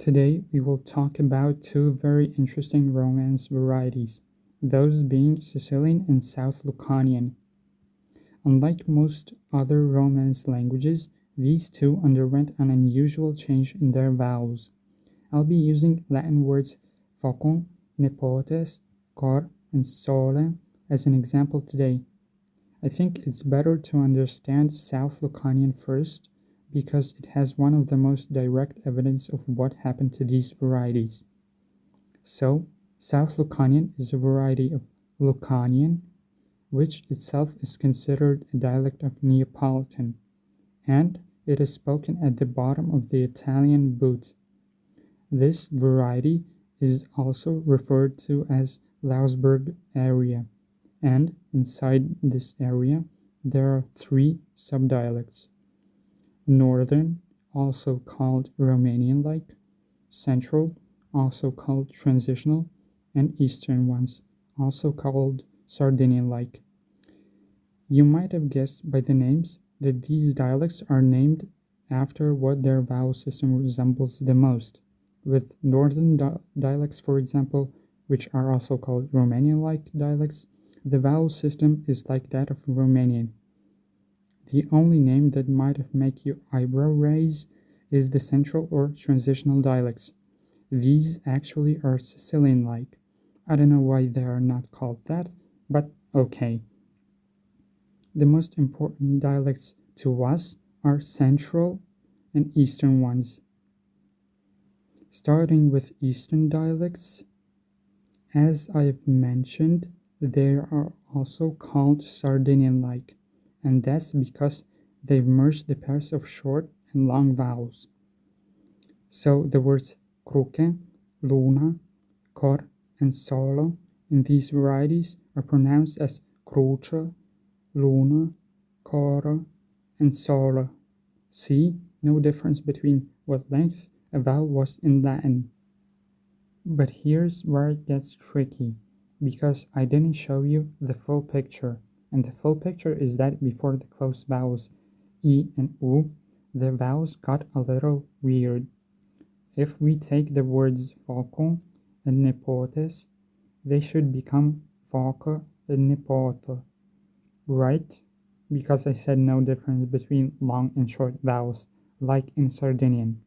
Today we will talk about two very interesting Romance varieties, those being Sicilian and South Lucanian. Unlike most other Romance languages, these two underwent an unusual change in their vowels. I'll be using Latin words focum, nepotes, cor, and sole as an example today. I think it's better to understand South Lucanian first because it has one of the most direct evidence of what happened to these varieties. So, South Lucanian is a variety of Lucanian, which itself is considered a dialect of Neapolitan, and it is spoken at the bottom of the Italian boot. This variety is also referred to as Louisburg area, and inside this area there are three subdialects: Northern, also called Romanian-like; Central, also called Transitional; and Eastern ones, also called Sardinian-like. You might have guessed by the names that these dialects are named after what their vowel system resembles the most. With Northern dialects, for example, which are also called Romanian-like dialects, the vowel system is like that of Romanian. The only name that might make your eyebrow raise is the Central or Transitional dialects. These actually are Sicilian-like. I don't know why they are not called that, but okay. The most important dialects to us are Central and Eastern ones. Starting with Eastern dialects, as I've mentioned, they are also called Sardinian-like, and that's because they've merged the pairs of short and long vowels. So the words cruce, luna, cor, and solo in these varieties are pronounced as cruce, luna, coro, and solo. See, no difference between what length a vowel was in Latin. But here's where it gets tricky, because I didn't show you the full picture, and the full picture is that before the closed vowels I and U, the vowels got a little weird. If we take the words foco and nepotes, they should become foca and nepoto, right? Because I said no difference between long and short vowels, like in Sardinian.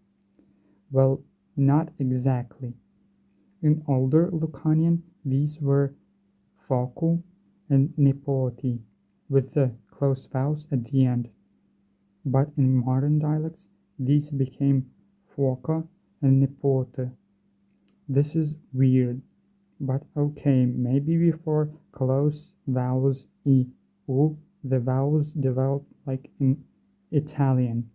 Well, not exactly. In older Lucanian, these were focu and nepoti, with the closed vowels at the end. But in modern dialects, these became foca and nepote. This is weird, but okay, maybe before closed vowels I, U, the vowels developed like in Italian.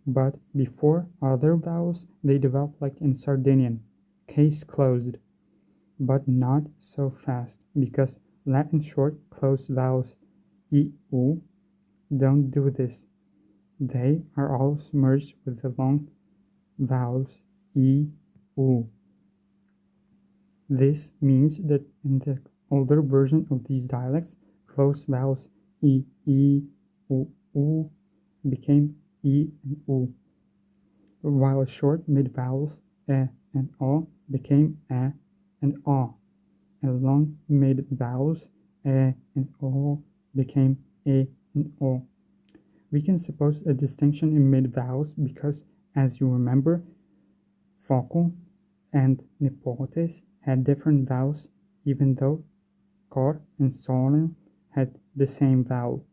But before other vowels, they developed like in Sardinian. Case closed. But not so fast, because Latin short closed vowels I, U don't do this. They are all merged with the long vowels I, U. This means that in the older version of these dialects, closed vowels I, U became I and U, while short mid-vowels E and O became E and O, and long mid-vowels E and O became E and O. We can suppose a distinction in mid-vowels because, as you remember, foco and nepotes had different vowels even though cor and sole had the same vowel.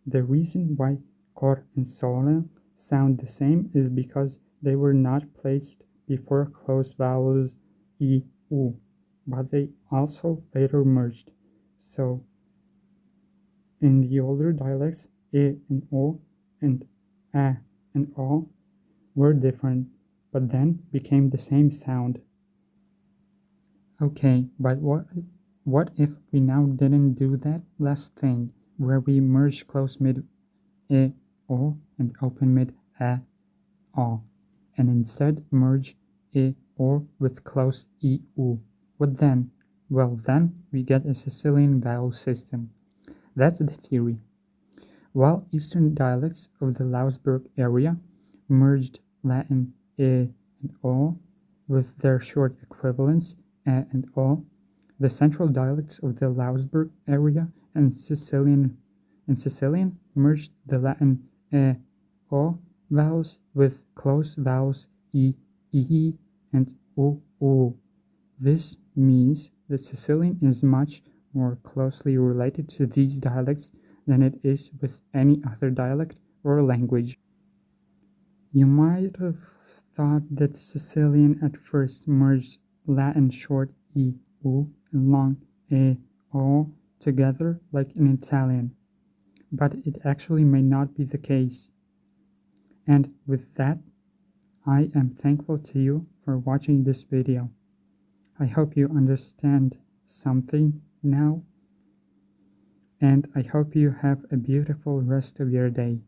The reason why cor and sole sound the same is because they were not placed before closed vowels I, U, but they also later merged. So, in the older dialects, E and O and A and O were different, but then became the same sound. Okay, but what if we now didn't do that last thing, where we merge close mid E, O and open mid A, O, and instead merge E, O with close I, U? What then? Well, then we get a Sicilian vowel system. That's the theory. While Eastern dialects of the Louisburg area merged Latin E and O, with their short equivalents a and o, the central dialects of the Louisburg area and Sicilian merged the Latin o vowels with close vowels e, and u. This means that Sicilian is much more closely related to these dialects than it is with any other dialect or language. You might have thought that Sicilian at first merged Latin short u and long o together like in Italian, but it actually may not be the case. And with that, I am thankful to you for watching this video. I hope you understand something now, and I hope you have a beautiful rest of your day.